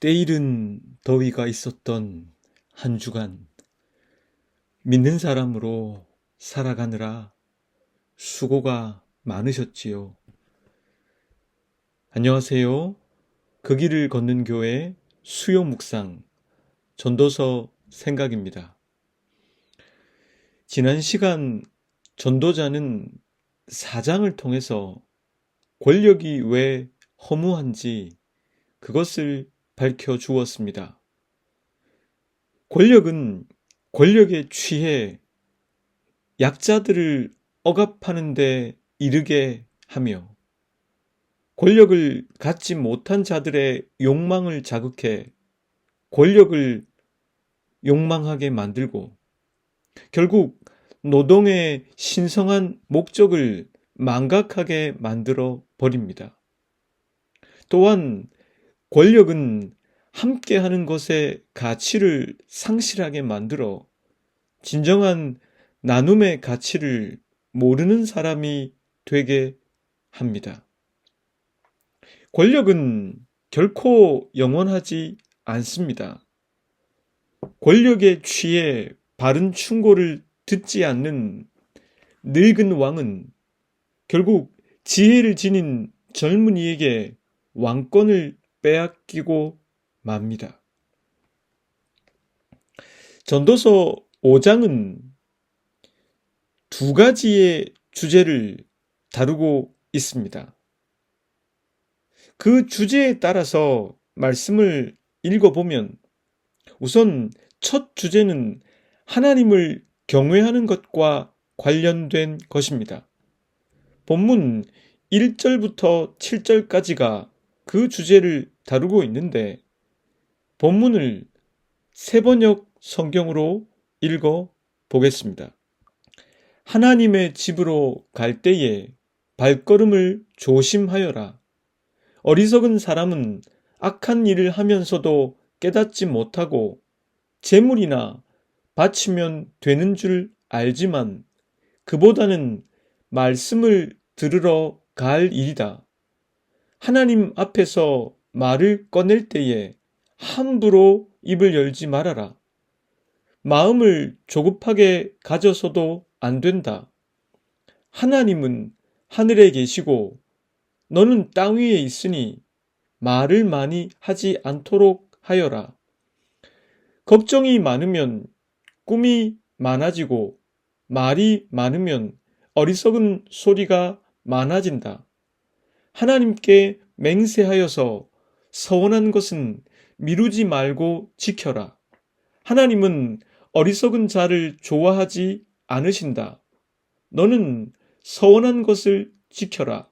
때이른 더위가 있었던 한 주간, 믿는 사람으로 살아가느라 수고가 많으셨지요. 안녕하세요. 그 길을 걷는 교회 수요 묵상 전도서 생각입니다. 지난 시간 전도자는 사장을 통해서 권력이 왜 허무한지 그것을 밝혀주었습니다. 권력은 권력에 취해 약자들을 억압하는 데 이르게 하며 권력을 갖지 못한 자들의 욕망을 자극해 권력을 욕망하게 만들고 결국 노동의 신성한 목적을 망각하게 만들어 버립니다. 또한 권력은 함께하는 것의 가치를 상실하게 만들어 진정한 나눔의 가치를 모르는 사람이 되게 합니다. 권력은 결코 영원하지 않습니다. 권력에 취해 바른 충고를 듣지 않는 늙은 왕은 결국 지혜를 지닌 젊은이에게 왕권을 빼앗기고 맙니다. 전도서 5장은 두 가지의 주제를 다루고 있습니다. 그 주제에 따라서 말씀을 읽어보면 우선 첫 주제는 하나님을 경외하는 것과 관련된 것입니다. 본문 1절부터 7절까지가 그 주제를 다루고 있는데 본문을 세번역 성경으로 읽어 보겠습니다. 하나님의 집으로 갈 때에 발걸음을 조심하여라. 어리석은 사람은 악한 일을 하면서도 깨닫지 못하고 재물이나 바치면 되는 줄 알지만 그보다는 말씀을 들으러 갈 일이다. 하나님 앞에서 말을 꺼낼 때에 함부로 입을 열지 말아라. 마음을 조급하게 가져서도 안 된다. 하나님은 하늘에 계시고 너는 땅 위에 있으니 말을 많이 하지 않도록 하여라. 걱정이 많으면 꿈이 많아지고 말이 많으면 어리석은 소리가 많아진다. 하나님께 맹세하여서 서원한 것은 미루지 말고 지켜라. 하나님은 어리석은 자를 좋아하지 않으신다. 너는 서원한 것을 지켜라.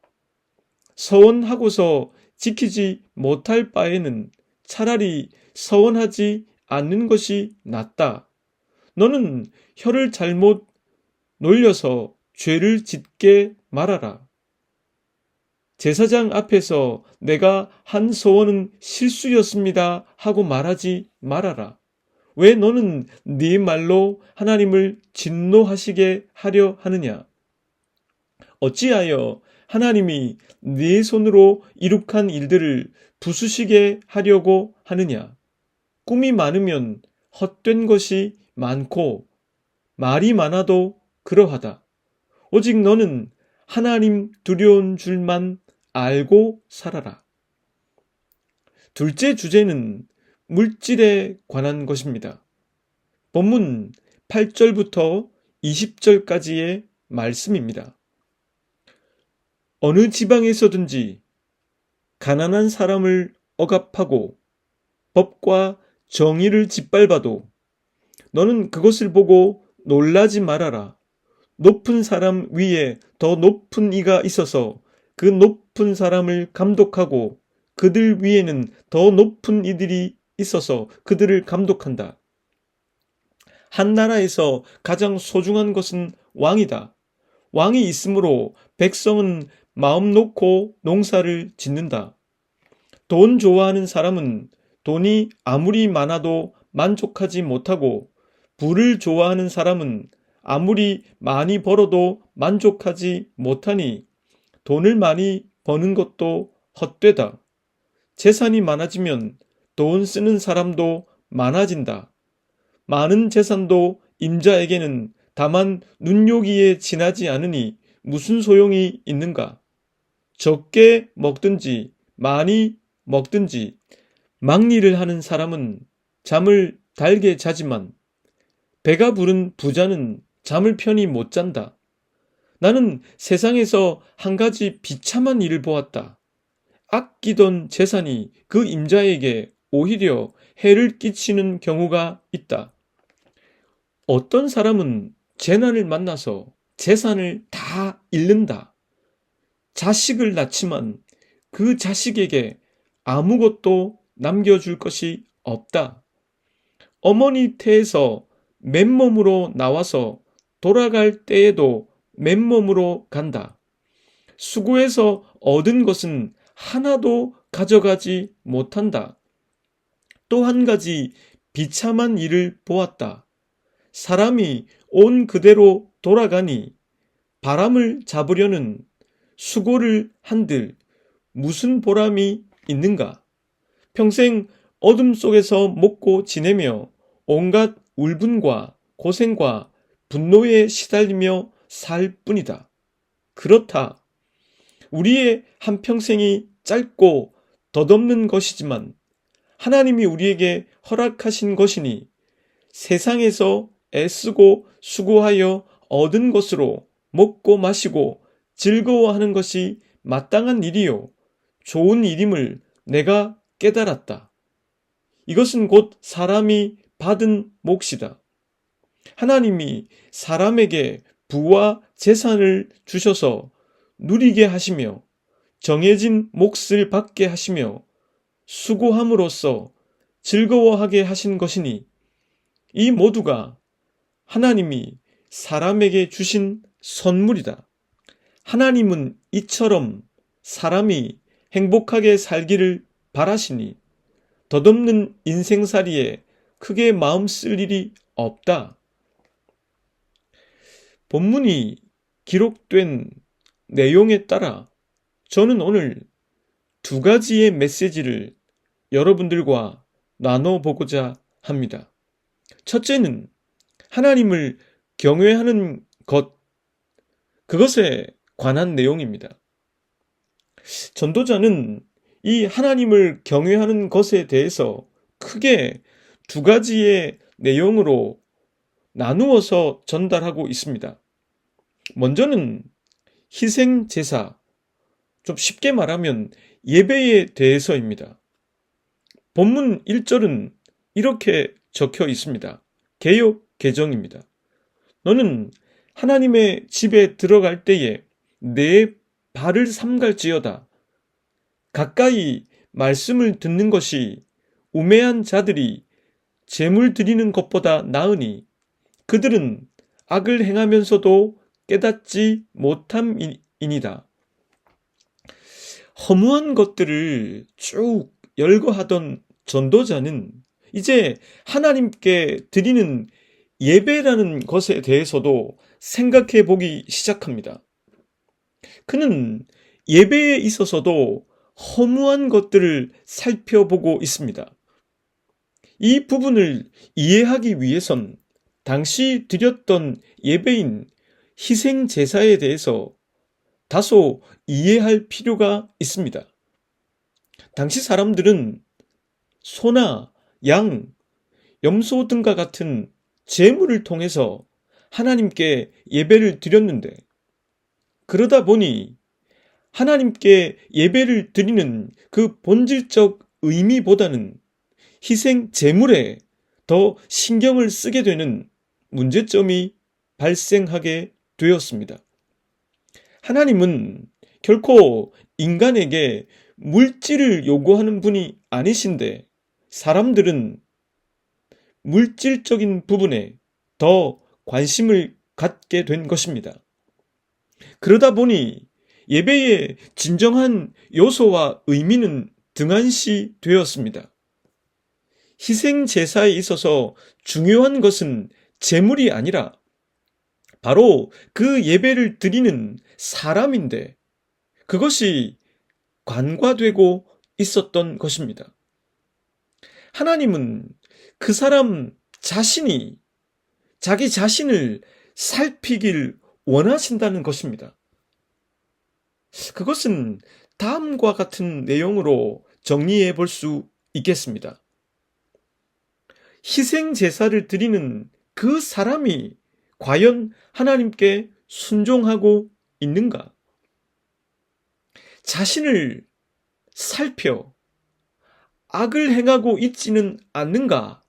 서원하고서 지키지 못할 바에는 차라리 서원하지 않는 것이 낫다. 너는 혀를 잘못 놀려서 죄를 짓게 말아라. 제사장 앞에서 내가 한 서원은 실수였습니다 하고 말하지 말아라. 왜 너는 네 말로 하나님을 진노하시게 하려 하느냐? 어찌하여 하나님이 네 손으로 이룩한 일들을 부수시게 하려고 하느냐? 꿈이 많으면 헛된 것이 많고 말이 많아도 그러하다. 오직 너는 하나님 두려운 줄만 알고 살아라. 둘째 주제는 물질에 관한 것입니다. 본문 8절부터 20절까지의 말씀입니다. 어느 지방에서든지 가난한 사람을 억압하고 법과 정의를 짓밟아도 너는 그것을 보고 놀라지 말아라. 높은 사람 위에 더 높은 이가 있어서 그 높은 사람을 감독하고 그들 위에는 더 높은 이들이 있어서 그들을 감독한다. 한 나라에서 가장 소중한 것은 왕이다. 왕이 있으므로 백성은 마음 놓고 농사를 짓는다. 돈 좋아하는 사람은 돈이 아무리 많아도 만족하지 못하고 부를 좋아하는 사람은 아무리 많이 벌어도 만족하지 못하니 돈을 많이 버는 것도 헛되다. 재산이 많아지면 돈 쓰는 사람도 많아진다. 많은 재산도 임자에게는 다만 눈요기에 지나지 않으니 무슨 소용이 있는가? 적게 먹든지 많이 먹든지 막리를 하는 사람은 잠을 달게 자지만 배가 부른 부자는 잠을 편히 못 잔다. 나는 세상에서 한 가지 비참한 일을 보았다. 아끼던 재산이 그 임자에게 오히려 해를 끼치는 경우가 있다. 어떤 사람은 재난을 만나서 재산을 다 잃는다. 자식을 낳지만 그 자식에게 아무것도 남겨줄 것이 없다. 어머니 태에서 맨몸으로 나와서 돌아갈 때에도 맨몸으로 간다. 수고해서 얻은 것은 하나도 가져가지 못한다. 또 한 가지 비참한 일을 보았다. 사람이 온 그대로 돌아가니 바람을 잡으려는 수고를 한들 무슨 보람이 있는가? 평생 어둠 속에서 먹고 지내며 온갖 울분과 고생과 분노에 시달리며 살 뿐이다. 그렇다. 우리의 한평생이 짧고 덧없는 것이지만 하나님이 우리에게 허락하신 것이니 세상에서 애쓰고 수고하여 얻은 것으로 먹고 마시고 즐거워하는 것이 마땅한 일이요 좋은 일임을 내가 깨달았다. 이것은 곧 사람이 받은 몫이다. 하나님이 사람에게 부와 재산을 주셔서 누리게 하시며 정해진 몫을 받게 하시며 수고함으로써 즐거워하게 하신 것이니 이 모두가 하나님이 사람에게 주신 선물이다. 하나님은 이처럼 사람이 행복하게 살기를 바라시니 덧없는 인생살이에 크게 마음 쓸 일이 없다. 본문이 기록된 내용에 따라 저는 오늘 두 가지의 메시지를 여러분들과 나눠보고자 합니다. 첫째는 하나님을 경외하는 것, 그것에 관한 내용입니다. 전도자는 이 하나님을 경외하는 것에 대해서 크게 두 가지의 내용으로 나누어서 전달하고 있습니다. 먼저는 희생제사, 좀 쉽게 말하면 예배에 대해서입니다. 본문 1절은 이렇게 적혀 있습니다. 개역 개정입니다. 너는 하나님의 집에 들어갈 때에 내 발을 삼갈지어다. 가까이 말씀을 듣는 것이 우매한 자들이 제물 드리는 것보다 나으니 그들은 악을 행하면서도 깨닫지 못함이니이다. 허무한 것들을 쭉 열거하던 전도자는 이제 하나님께 드리는 예배라는 것에 대해서도 생각해 보기 시작합니다. 그는 예배에 있어서도 허무한 것들을 살펴보고 있습니다. 이 부분을 이해하기 위해선 당시 드렸던 예배인 희생 제사에 대해서 다소 이해할 필요가 있습니다. 당시 사람들은 소나 양, 염소 등과 같은 제물을 통해서 하나님께 예배를 드렸는데 그러다 보니 하나님께 예배를 드리는 그 본질적 의미보다는 희생 제물에 더 신경을 쓰게 되는 문제점이 발생하게 되었습니다. 하나님은 결코 인간에게 물질을 요구하는 분이 아니신데 사람들은 물질적인 부분에 더 관심을 갖게 된 것입니다. 그러다 보니 예배의 진정한 요소와 의미는 등한시 되었습니다. 희생 제사에 있어서 중요한 것은 제물이 아니라 바로 그 예배를 드리는 사람인데 그것이 관과되고 있었던 것입니다. 하나님은 그 사람 자신이 자기 자신을 살피길 원하신다는 것입니다. 그것은 다음과 같은 내용으로 정리해 볼 수 있겠습니다. 희생 제사를 드리는 그 사람이 과연 하나님께 순종하고 있는가? 자신을 살펴 악을 행하고 있지는 않는가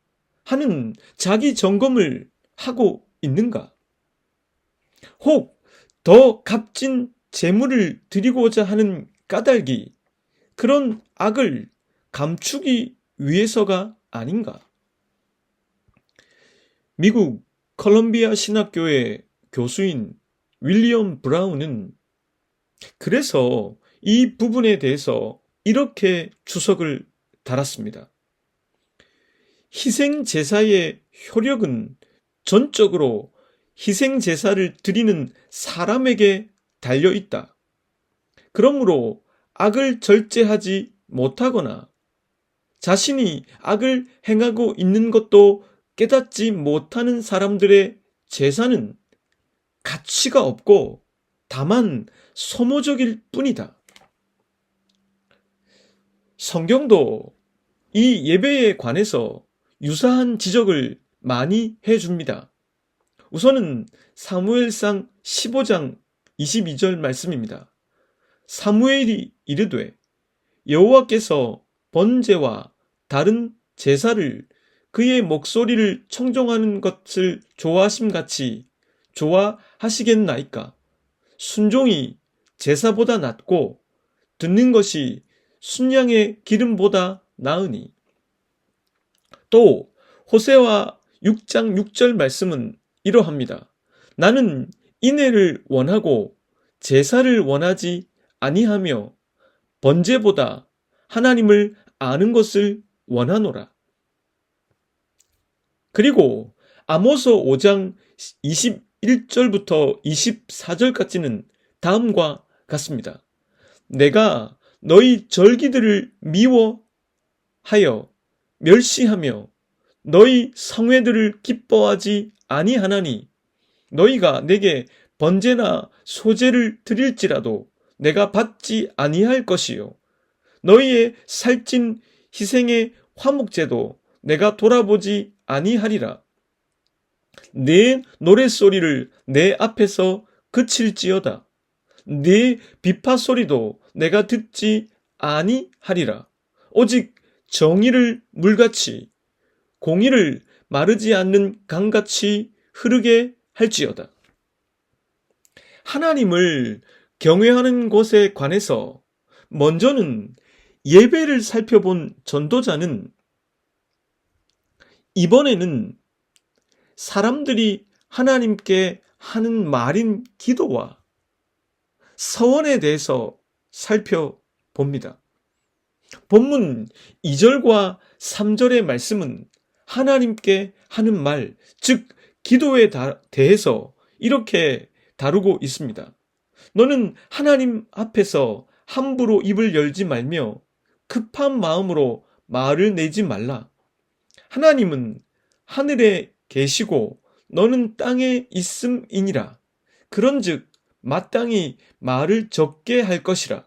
하는 자기 점검을 하고 있는가? 혹 더 값진 제물을 드리고자 하는 까닭이 그런 악을 감추기 위해서가 아닌가? 미국 컬럼비아 신학교의 교수인 윌리엄 브라운은 그래서 이 부분에 대해서 이렇게 주석을 달았습니다. 희생제사의 효력은 전적으로 희생제사를 드리는 사람에게 달려있다. 그러므로 악을 절제하지 못하거나 자신이 악을 행하고 있는 것도 깨닫지 못하는 사람들의 제사는 가치가 없고 다만 소모적일 뿐이다. 성경도 이 예배에 관해서 유사한 지적을 많이 해줍니다. 우선은 사무엘상 15장 22절 말씀입니다. 사무엘이 이르되 여호와께서 번제와 다른 제사를 그의 목소리를 청종하는 것을 좋아하심같이 좋아하시겠나이까? 순종이 제사보다 낫고 듣는 것이 순양의 기름보다 나으니. 또 호세와 6장 6절 말씀은 이러합니다. 나는 인애를 원하고 제사를 원하지 아니하며 번제보다 하나님을 아는 것을 원하노라. 그리고 아모스 5장 21절부터 24절까지는 다음과 같습니다. 내가 너희 절기들을 미워하여 멸시하며 너희 성회들을 기뻐하지 아니하나니 너희가 내게 번제나 소제를 드릴지라도 내가 받지 아니할 것이요 너희의 살찐 희생의 화목제도 내가 돌아보지 아니하리라. 내 노랫소리를 내 앞에서 그칠지어다. 네 비파 소리도 내가 듣지 아니하리라. 오직 정의를 물같이 공의를 마르지 않는 강같이 흐르게 할지어다. 하나님을 경외하는 것에 관해서 먼저는 예배를 살펴본 전도자는 이번에는 사람들이 하나님께 하는 말인 기도와 서원에 대해서 살펴봅니다. 본문 2절과 3절의 말씀은 하나님께 하는 말, 즉 기도에 대해서 이렇게 다루고 있습니다. 너는 하나님 앞에서 함부로 입을 열지 말며 급한 마음으로 말을 내지 말라. 하나님은 하늘에 계시고 너는 땅에 있음이니라. 그런즉 마땅히 말을 적게 할 것이라.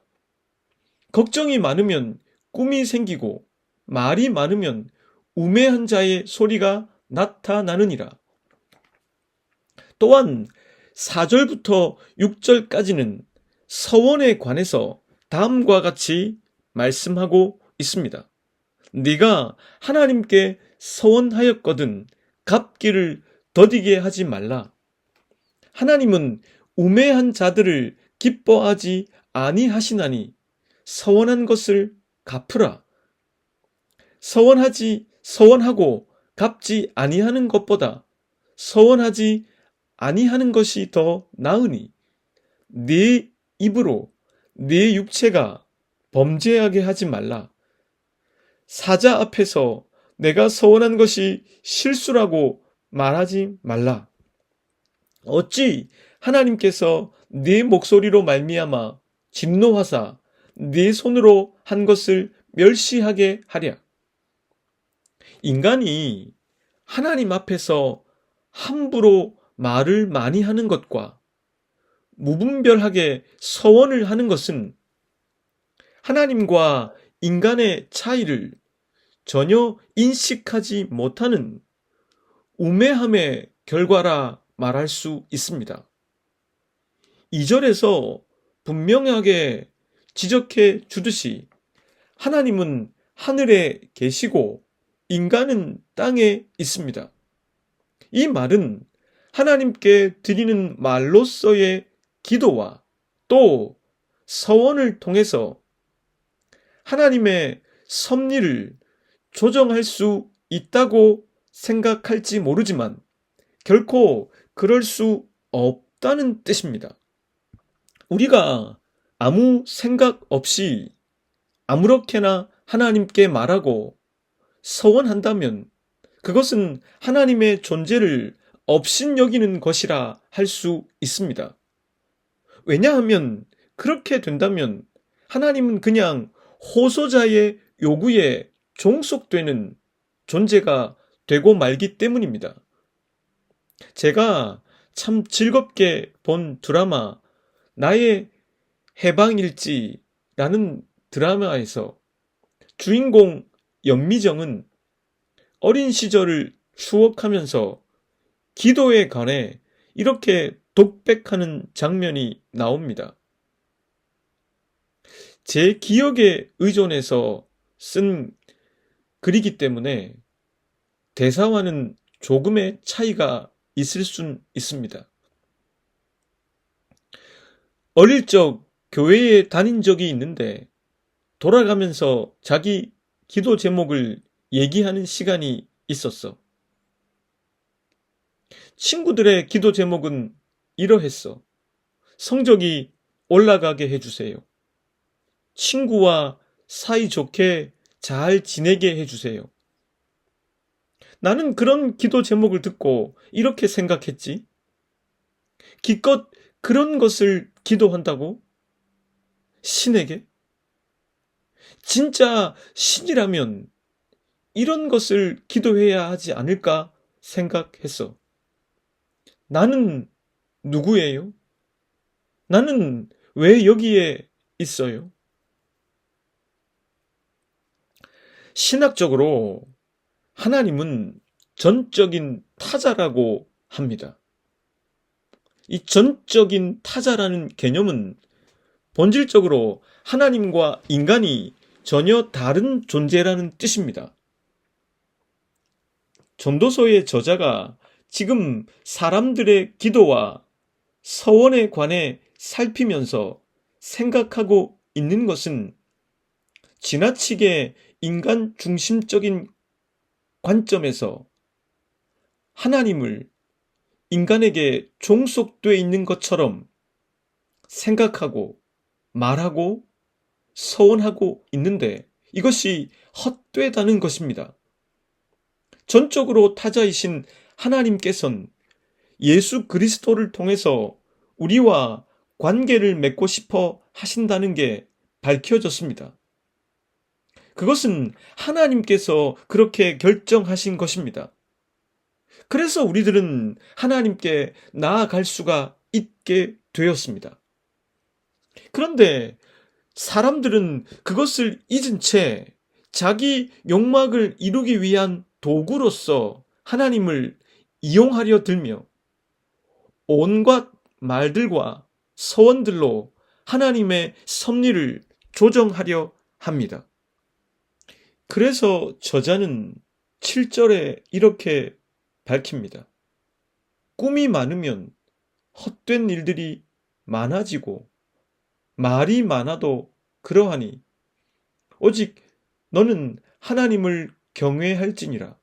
걱정이 많으면 꿈이 생기고 말이 많으면 우매한 자의 소리가 나타나느니라. 또한 4절부터 6절까지는 서원에 관해서 다음과 같이 말씀하고 있습니다. 네가 하나님께 서원하였거든 갚기를 더디게 하지 말라. 하나님은 우매한 자들을 기뻐하지 아니하시나니 서원한 것을 갚으라. 서원하고 갚지 아니하는 것보다 서원하지 아니하는 것이 더 나으니 네 입으로 네 육체가 범죄하게 하지 말라. 사자 앞에서 내가 서원한 것이 실수라고 말하지 말라. 어찌 하나님께서 네 목소리로 말미암아 진노하사 네 손으로 한 것을 멸시하게 하랴. 인간이 하나님 앞에서 함부로 말을 많이 하는 것과 무분별하게 서원을 하는 것은 하나님과 인간의 차이를 전혀 인식하지 못하는 우매함의 결과라 말할 수 있습니다. 2절에서 분명하게 지적해 주듯이 하나님은 하늘에 계시고 인간은 땅에 있습니다. 이 말은 하나님께 드리는 말로서의 기도와 또 서원을 통해서 하나님의 섭리를 조정할 수 있다고 생각할지 모르지만 결코 그럴 수 없다는 뜻입니다. 우리가 아무 생각 없이 아무렇게나 하나님께 말하고 서원한다면 그것은 하나님의 존재를 업신여기는 것이라 할 수 있습니다. 왜냐하면 그렇게 된다면 하나님은 그냥 호소자의 요구에 종속되는 존재가 되고 말기 때문입니다. 제가 참 즐겁게 본 드라마 나의 해방일지라는 드라마에서 주인공 연미정은 어린 시절을 추억하면서 기도에 관해 이렇게 독백하는 장면이 나옵니다. 제 기억에 의존해서 쓴 글이기 때문에 대사와는 조금의 차이가 있을 순 있습니다. 어릴 적 교회에 다닌 적이 있는데 돌아가면서 자기 기도 제목을 얘기하는 시간이 있었어. 친구들의 기도 제목은 이러했어. 성적이 올라가게 해주세요. 친구와 사이좋게 잘 지내게 해주세요. 나는 그런 기도 제목을 듣고 이렇게 생각했지. 기껏 그런 것을 기도한다고? 신에게? 진짜 신이라면 이런 것을 기도해야 하지 않을까 생각했어. 나는 누구예요? 나는 왜 여기에 있어요? 신학적으로 하나님은 전적인 타자라고 합니다. 이 전적인 타자라는 개념은 본질적으로 하나님과 인간이 전혀 다른 존재라는 뜻입니다. 전도서의 저자가 지금 사람들의 기도와 서원에 관해 살피면서 생각하고 있는 것은 지나치게 인간 중심적인 관점에서 하나님을 인간에게 종속되어 있는 것처럼 생각하고 말하고 서원하고 있는데 이것이 헛되다는 것입니다. 전적으로 타자이신 하나님께서는 예수 그리스도를 통해서 우리와 관계를 맺고 싶어 하신다는 게 밝혀졌습니다. 그것은 하나님께서 그렇게 결정하신 것입니다. 그래서 우리들은 하나님께 나아갈 수가 있게 되었습니다. 그런데 사람들은 그것을 잊은 채 자기 욕망을 이루기 위한 도구로서 하나님을 이용하려 들며 온갖 말들과 서원들로 하나님의 섭리를 조정하려 합니다. 그래서 저자는 7절에 이렇게 밝힙니다. 꿈이 많으면 헛된 일들이 많아지고 말이 많아도 그러하니 오직 너는 하나님을 경외할지니라.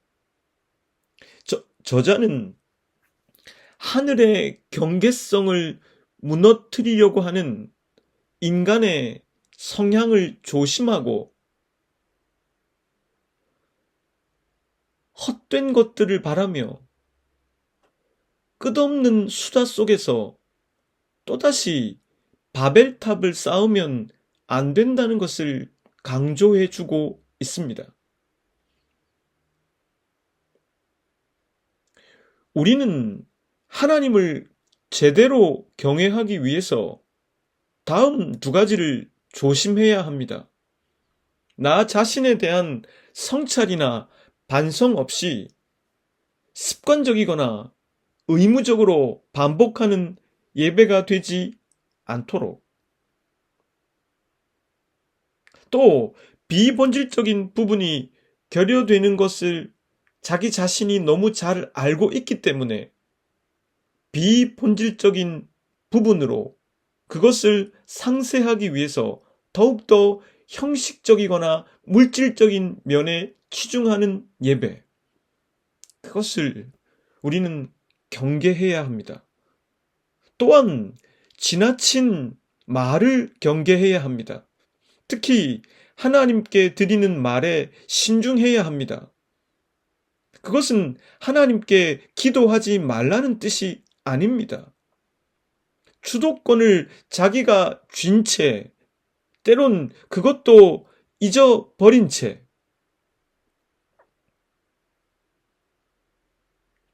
저자는 하늘의 경계성을 무너뜨리려고 하는 인간의 성향을 조심하고 헛된 것들을 바라며 끝없는 수다 속에서 또다시 바벨탑을 쌓으면 안 된다는 것을 강조해 주고 있습니다. 우리는 하나님을 제대로 경외하기 위해서 다음 두 가지를 조심해야 합니다. 나 자신에 대한 성찰이나 반성 없이 습관적이거나 의무적으로 반복하는 예배가 되지 않도록, 또 비본질적인 부분이 결여되는 것을 자기 자신이 너무 잘 알고 있기 때문에 비본질적인 부분으로 그것을 상쇄하기 위해서 더욱더 형식적이거나 물질적인 면에 치중하는 예배, 그것을 우리는 경계해야 합니다. 또한 지나친 말을 경계해야 합니다. 특히 하나님께 드리는 말에 신중해야 합니다. 그것은 하나님께 기도하지 말라는 뜻이 아닙니다. 주도권을 자기가 쥔 채, 때론 그것도 잊어버린 채,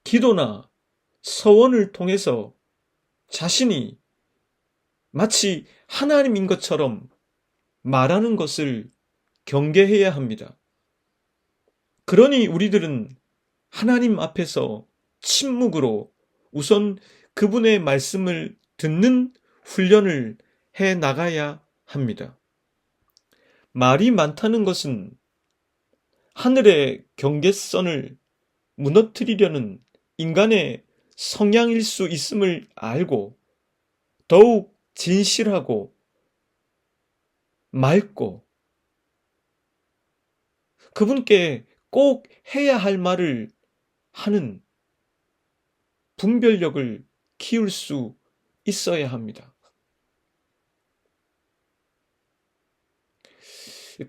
기도나 서원을 통해서 자신이 마치 하나님인 것처럼 말하는 것을 경계해야 합니다. 그러니 우리들은 하나님 앞에서 침묵으로 우선 그분의 말씀을 듣는 훈련을 해 나가야 합니다. 말이 많다는 것은 하늘의 경계선을 무너뜨리려는 인간의 성향일 수 있음을 알고 더욱 진실하고 맑고 그분께 꼭 해야 할 말을 하는 분별력을 키울 수 있어야 합니다.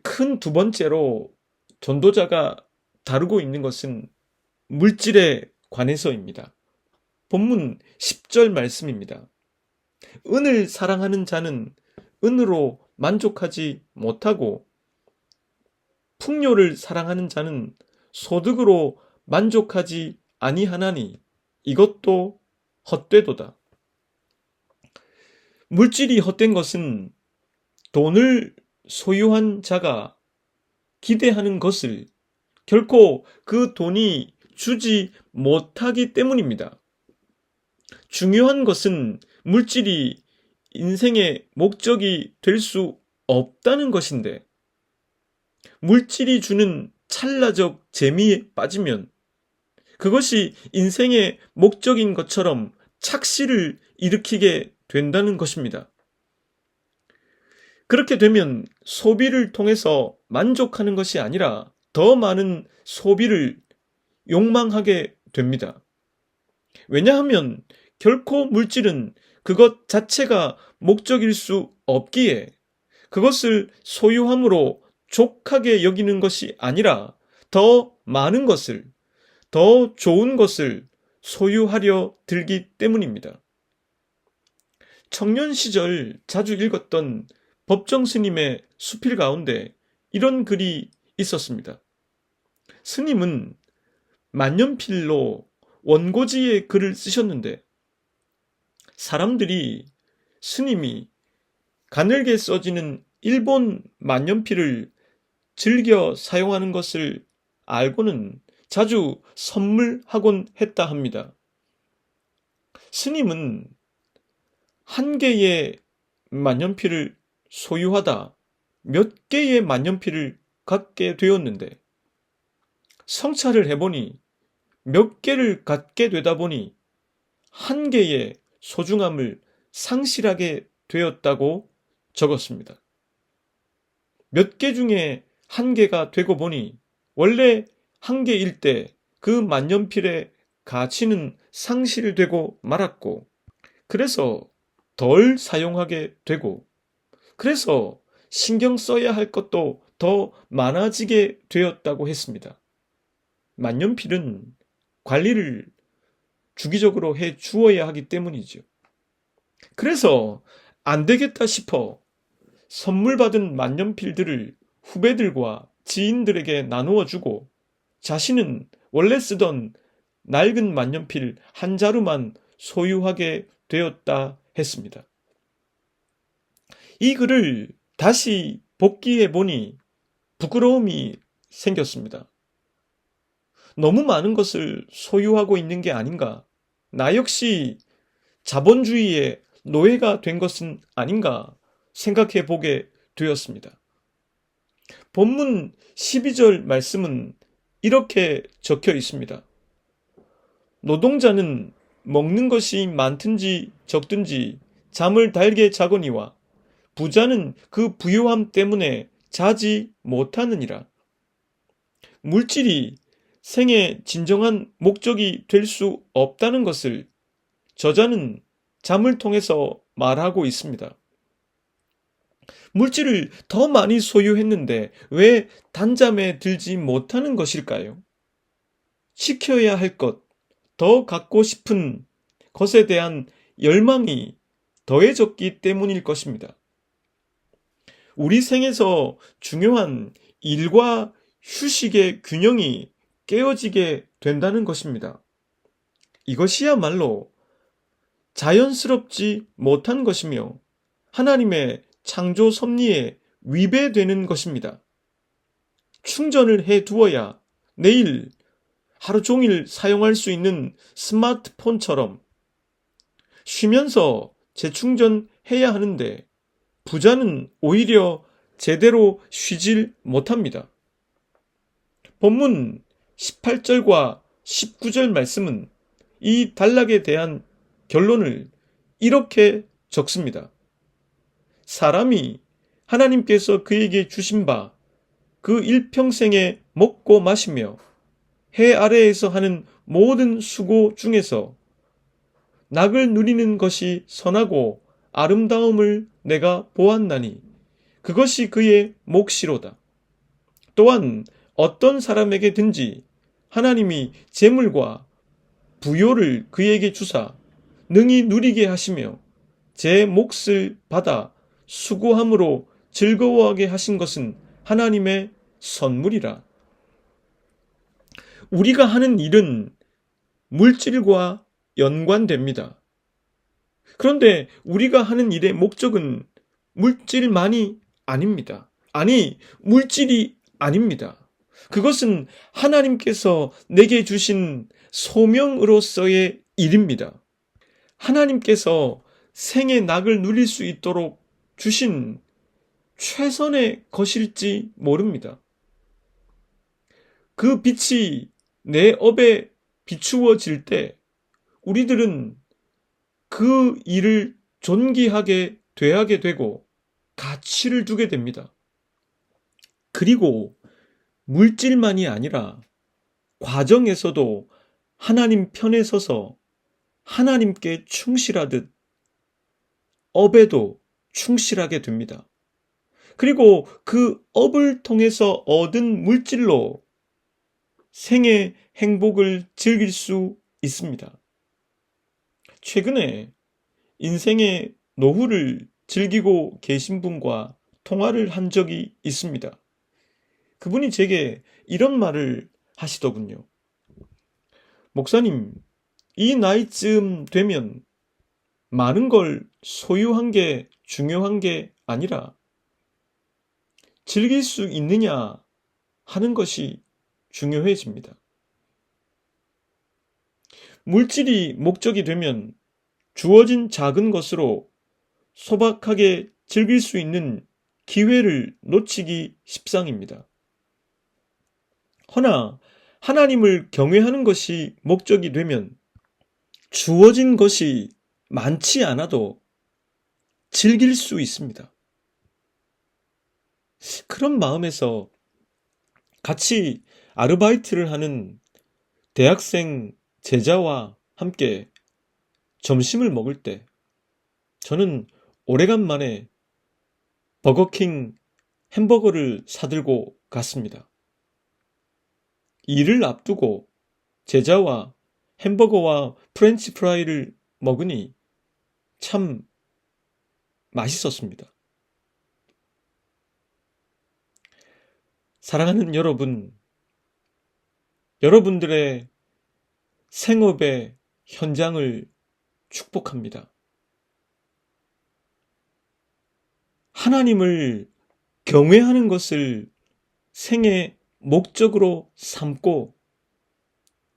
큰 두 번째로 전도자가 다루고 있는 것은 물질에 관해서입니다. 본문 10절 말씀입니다. 은을 사랑하는 자는 은으로 만족하지 못하고 풍요를 사랑하는 자는 소득으로 만족하지 아니하나니 이것도 헛되도다. 물질이 헛된 것은 돈을 소유한 자가 기대하는 것을 결코 그 돈이 주지 못하기 때문입니다. 중요한 것은 물질이 인생의 목적이 될 수 없다는 것인데, 물질이 주는 찰나적 재미에 빠지면 그것이 인생의 목적인 것처럼 착시를 일으키게 된다는 것입니다. 그렇게 되면 소비를 통해서 만족하는 것이 아니라 더 많은 소비를 욕망하게 됩니다. 왜냐하면 결코 물질은 그것 자체가 목적일 수 없기에 그것을 소유함으로 족하게 여기는 것이 아니라 더 많은 것을, 더 좋은 것을 소유하려 들기 때문입니다. 청년 시절 자주 읽었던 법정 스님의 수필 가운데 이런 글이 있었습니다. 스님은 만년필로 원고지에 글을 쓰셨는데 사람들이 스님이 가늘게 써지는 일본 만년필을 즐겨 사용하는 것을 알고는 자주 선물하곤 했다 합니다. 스님은 한 개의 만년필을 소유하다 몇 개의 만년필을 갖게 되었는데 성찰을 해보니 몇 개를 갖게 되다 보니 한 개의 소중함을 상실하게 되었다고 적었습니다. 몇 개 중에 한 개가 되고 보니 원래 한 개일 때 그 만년필의 가치는 상실되고 말았고, 그래서 덜 사용하게 되고, 그래서 신경 써야 할 것도 더 많아지게 되었다고 했습니다. 만년필은 관리를 주기적으로 해 주어야 하기 때문이죠. 그래서 안 되겠다 싶어 선물 받은 만년필들을 후배들과 지인들에게 나누어 주고 자신은 원래 쓰던 낡은 만년필 한 자루만 소유하게 되었다 했습니다. 이 글을 다시 복기해 보니 부끄러움이 생겼습니다. 너무 많은 것을 소유하고 있는 게 아닌가? 나 역시 자본주의의 노예가 된 것은 아닌가 생각해 보게 되었습니다. 본문 12절 말씀은 이렇게 적혀 있습니다. 노동자는 먹는 것이 많든지 적든지 잠을 달게 자거니와 부자는 그 부유함 때문에 자지 못하느니라. 물질이 생의 진정한 목적이 될 수 없다는 것을 저자는 잠을 통해서 말하고 있습니다. 물질을 더 많이 소유했는데 왜 단잠에 들지 못하는 것일까요? 지켜야 할 것, 더 갖고 싶은 것에 대한 열망이 더해졌기 때문일 것입니다. 우리 생에서 중요한 일과 휴식의 균형이 깨어지게 된다는 것입니다. 이것이야말로 자연스럽지 못한 것이며 하나님의 창조 섭리에 위배되는 것입니다. 충전을 해 두어야 내일 하루 종일 사용할 수 있는 스마트폰처럼 쉬면서 재충전해야 하는데 부자는 오히려 제대로 쉬질 못합니다. 본문 18절과 19절 말씀은 이 단락에 대한 결론을 이렇게 적습니다. 사람이 하나님께서 그에게 주신 바 그 일평생에 먹고 마시며 해 아래에서 하는 모든 수고 중에서 낙을 누리는 것이 선하고 아름다움을 내가 보았나니 그것이 그의 몫이로다. 또한 어떤 사람에게든지 하나님이 재물과 부요를 그에게 주사 능히 누리게 하시며 제 몫을 받아 수고함으로 즐거워하게 하신 것은 하나님의 선물이라. 우리가 하는 일은 물질과 연관됩니다. 그런데 우리가 하는 일의 목적은 물질만이 아닙니다. 아니, 물질이 아닙니다. 그것은 하나님께서 내게 주신 소명으로서의 일입니다. 하나님께서 생의 낙을 누릴 수 있도록 주신 최선의 것일지 모릅니다. 그 빛이 내 업에 비추어질 때 우리들은 그 일을 존귀하게 대하게 되고 가치를 두게 됩니다. 그리고 물질만이 아니라 과정에서도 하나님 편에 서서 하나님께 충실하듯 업에도 충실하게 됩니다. 그리고 그 업을 통해서 얻은 물질로 생의 행복을 즐길 수 있습니다. 최근에 인생의 노후를 즐기고 계신 분과 통화를 한 적이 있습니다. 그분이 제게 이런 말을 하시더군요. 목사님, 이 나이쯤 되면 많은 걸 소유한 게 중요한 게 아니라 즐길 수 있느냐 하는 것이 중요해집니다. 물질이 목적이 되면 주어진 작은 것으로 소박하게 즐길 수 있는 기회를 놓치기 십상입니다. 허나 하나님을 경외하는 것이 목적이 되면 주어진 것이 많지 않아도 즐길 수 있습니다. 그런 마음에서 같이 아르바이트를 하는 대학생 제자와 함께 점심을 먹을 때 저는 오래간만에 버거킹 햄버거를 사들고 갔습니다. 일을 앞두고 제자와 햄버거와 프렌치 프라이를 먹으니 참 맛있었습니다. 사랑하는 여러분, 여러분들의 생업의 현장을 축복합니다. 하나님을 경외하는 것을 생의 목적으로 삼고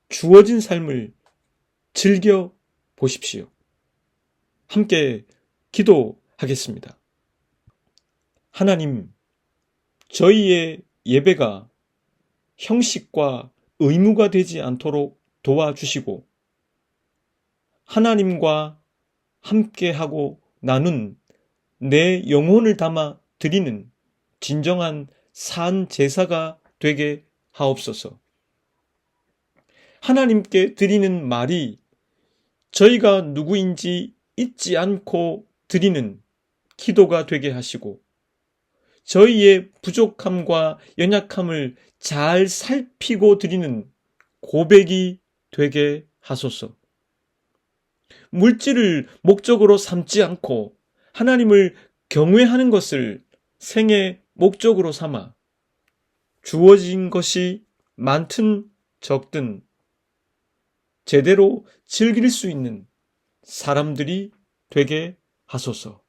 주어진 삶을 즐겨 보십시오. 함께 기도하겠습니다. 하나님, 저희의 예배가 형식과 의무가 되지 않도록 도와주시고 하나님과 함께하고 나눈 내 영혼을 담아 드리는 진정한 산 제사가 되게 하옵소서. 하나님께 드리는 말이 저희가 누구인지 잊지 않고 드리는 기도가 되게 하시고 저희의 부족함과 연약함을 잘 살피고 드리는 고백이 되게 하소서. 물질을 목적으로 삼지 않고 하나님을 경외하는 것을 생의 목적으로 삼아 주어진 것이 많든 적든 제대로 즐길 수 있는 사람들이 되게 하소서.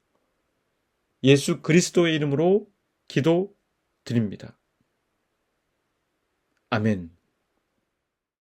예수 그리스도의 이름으로 기도드립니다. 아멘.